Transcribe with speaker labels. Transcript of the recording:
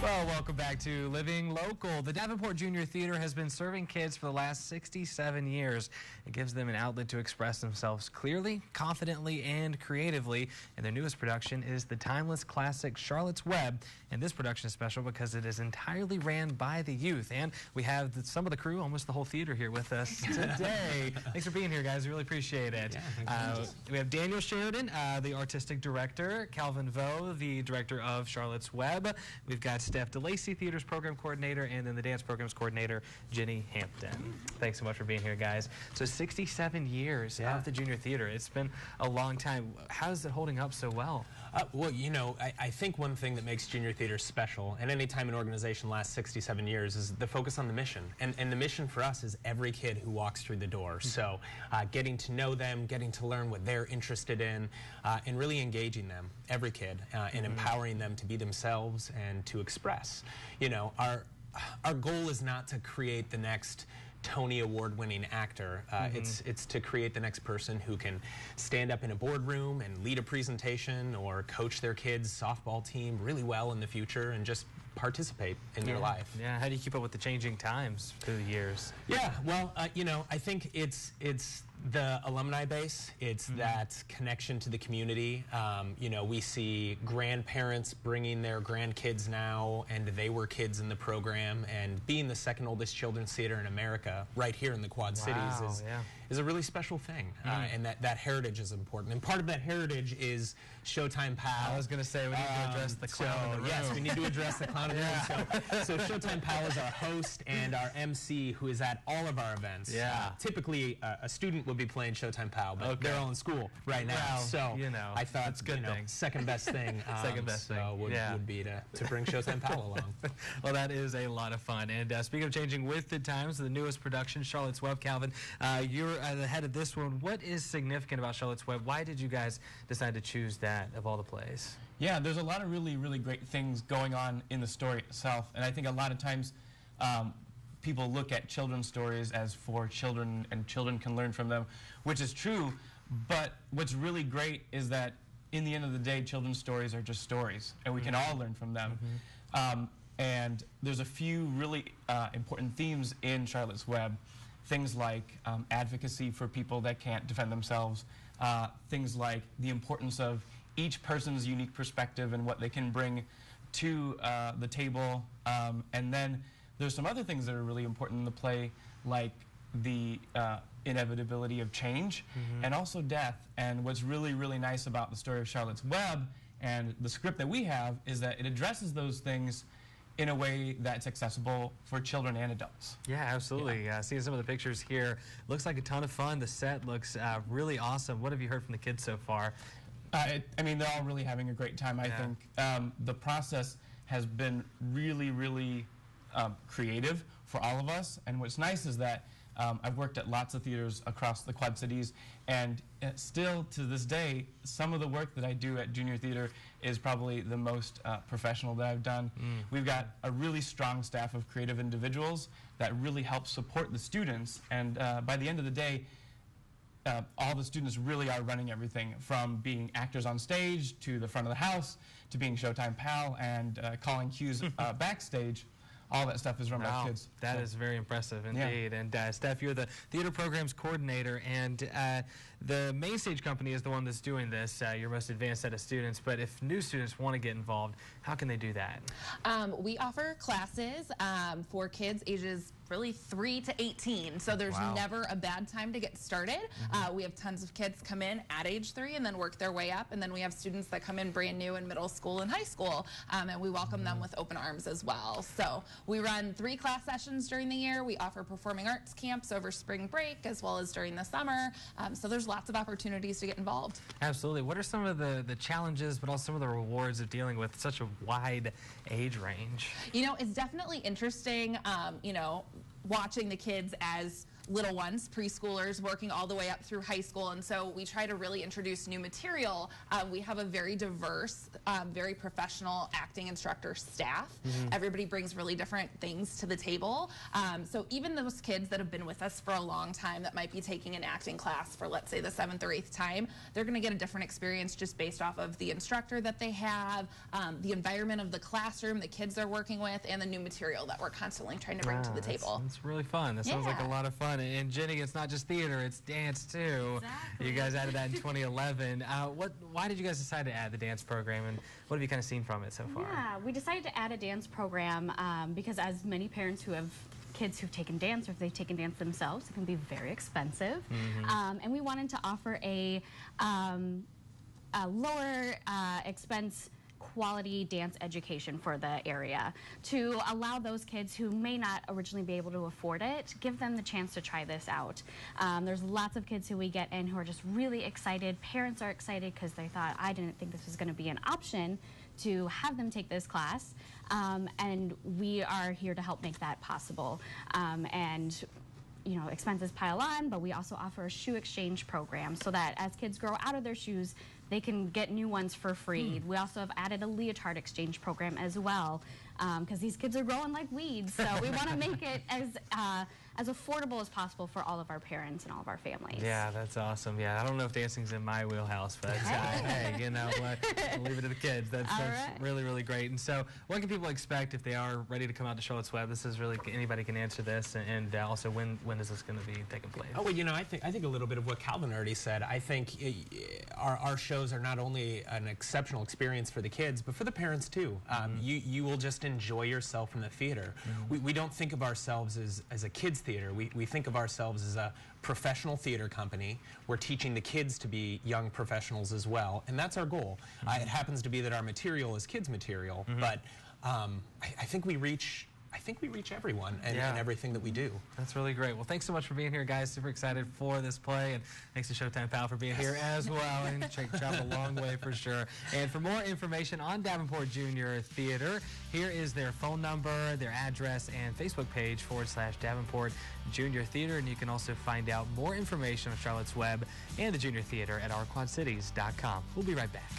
Speaker 1: Well, welcome back to Living Local. The Davenport Junior Theater has been serving kids for the last 67 years. It gives them an outlet to express themselves clearly, confidently, and creatively. And their newest production is the timeless classic Charlotte's Web. And this production is special because it is entirely ran by the youth. And we have some of the crew, almost the whole theater, here with us today. Thanks for being here, guys. We really appreciate it. Yeah, we have Daniel Sheridan, the artistic director, Calvin Vo, the director of Charlotte's Web. We've got Steph DeLacy, theater's program coordinator, and then the dance programs coordinator, Jenny Hampton. Thanks so much for being here, guys. So 67 years of the Junior Theater. It's been a long time. How is it holding up so well?
Speaker 2: Well, you know, I think one thing that makes Junior Theater special, and any time an organization lasts 67 years, is the focus on the mission. And the mission for us is every kid who walks through the door. So getting to know them, getting to learn what they're interested in, and really engaging them, every kid, and empowering them to be themselves and to express. You know, our goal is not to create the next Tony Award-winning actor. It's to create the next person who can stand up in a boardroom and lead a presentation or coach their kids' softball team really well in the future and just participate in their life.
Speaker 1: Yeah, how do you keep up with the changing times through the years?
Speaker 2: Yeah, well, you know, I think it's the alumni base. It's that connection to the community. You know, we see grandparents bringing their grandkids now, and they were kids in the program, and being the second oldest children's theater in America, right here in the Quad Cities, is a really special thing, and that heritage is important. And part of that heritage is Showtime Pal.
Speaker 1: I was going to say, we need to address the clown in the room.
Speaker 2: Yes, we need to address the clown in the room. So Showtime Pal is our host and our MC who is at all of our events. Typically, a student would be playing Showtime Pal, but they're all in school right now.
Speaker 1: Well,
Speaker 2: so
Speaker 1: you know,
Speaker 2: I thought,
Speaker 1: it's a good thing.
Speaker 2: Second best thing. Would be to bring Showtime Pal along.
Speaker 1: Well, that is a lot of fun. And speaking of changing with the times, the newest production, Charlotte's Web, Calvin, you're the head of this one. What is significant about Charlotte's Web? Why did you guys decide to choose that of all the plays?
Speaker 3: Yeah, there's a lot of really, really great things going on in the story itself. And I think a lot of times people look at children's stories as for children and children can learn from them, which is true. But what's really great is that in the end of the day, children's stories are just stories, and we can all learn from them. And there's a few really important themes in Charlotte's Web. Things like advocacy for people that can't defend themselves, things like the importance of each person's unique perspective and what they can bring to the table. And then there's some other things that are really important in the play, like the inevitability of change and also death. And what's really, really nice about the story of Charlotte's Web and the script that we have is that it addresses those things in a way that's accessible for children and adults.
Speaker 1: Yeah, absolutely. Seeing some of the pictures here, looks like a ton of fun. The set looks really awesome. What have you heard from the kids so far?
Speaker 3: I mean, they're all really having a great time, I think. The process has been really, really creative for all of us. And what's nice is that I've worked at lots of theaters across the Quad Cities, and still to this day, some of the work that I do at Junior Theater is probably the most professional that I've done. We've got a really strong staff of creative individuals that really help support the students, and by the end of the day, all the students really are running everything from being actors on stage to the front of the house to being Showtime Pal and calling cues backstage. All that stuff is run by kids.
Speaker 1: That is very impressive indeed. And Steph, you're the theater programs coordinator, and the Main Stage Company is the one that's doing this, your most advanced set of students. But if new students want to get involved, how can they do that?
Speaker 4: We offer classes for kids ages really 3 to 18, so there's never a bad time to get started. We have tons of kids come in at age 3 and then work their way up, and then we have students that come in brand new in middle school and high school, and we welcome them with open arms as well. So we run 3 class sessions during the year. We offer performing arts camps over spring break as well as during the summer, so there's lots of opportunities to get involved.
Speaker 1: Absolutely. What are some of the challenges, but also some of the rewards of dealing with such a wide age range?
Speaker 4: You know, it's definitely interesting, you know, watching the kids as little ones, preschoolers, working all the way up through high school. And so we try to really introduce new material. We have a very diverse, very professional acting instructor staff. Everybody brings really different things to the table. So even those kids that have been with us for a long time that might be taking an acting class for, let's say, the 7th or 8th time, they're going to get a different experience just based off of the instructor that they have, the environment of the classroom, the kids they're working with, and the new material that we're constantly trying to bring to the table.
Speaker 1: It's really fun. That sounds like a lot of fun. And Jenny, it's not just theater, it's dance too.
Speaker 5: Exactly.
Speaker 1: You guys added that in 2011. Why did you guys decide to add the dance program, and what have you kind of seen from it so far?
Speaker 5: Yeah, we decided to add a dance program because as many parents who have kids who've taken dance, or if they've taken dance themselves, it can be very expensive. And we wanted to offer a lower expense quality dance education for the area to allow those kids who may not originally be able to afford it, give them the chance to try this out. There's lots of kids who we get in who are just really excited. Parents are excited because they thought, I didn't think this was going to be an option to have them take this class. And we are here to help make that possible. And you know, expenses pile on, but we also offer a shoe exchange program so that as kids grow out of their shoes, they can get new ones for free. We also have added a leotard exchange program as well, because these kids are growing like weeds. So we want to make it as affordable as possible for all of our parents and all of our families.
Speaker 1: Yeah, that's awesome. Yeah, I don't know if dancing's in my wheelhouse, but hey, you know what? I'll leave it to the kids. That's really, really great. And so, what can people expect if they are ready to come out to Charlotte's Web? This is really, anybody can answer this. And also, when is this going to be taking place?
Speaker 2: Oh, well, you know, I think a little bit of what Calvin already said. I think our shows are not only an exceptional experience for the kids, but for the parents too. You will just enjoy yourself in the theater. We don't think of ourselves as a kids theater. We think of ourselves as a professional theater company. We're teaching the kids to be young professionals as well, and that's our goal. It happens to be that our material is kids material, but I think we reach everyone and everything that we do.
Speaker 1: That's really great. Well, thanks so much for being here, guys. Super excited for this play, and thanks to Showtime Pal for being here as well. And traveled a long way for sure. And for more information on Davenport Junior Theater, here is their phone number, their address, and Facebook page /Davenport Junior Theater. And you can also find out more information on Charlotte's Web and the Junior Theater at ourquadcities.com. We'll be right back.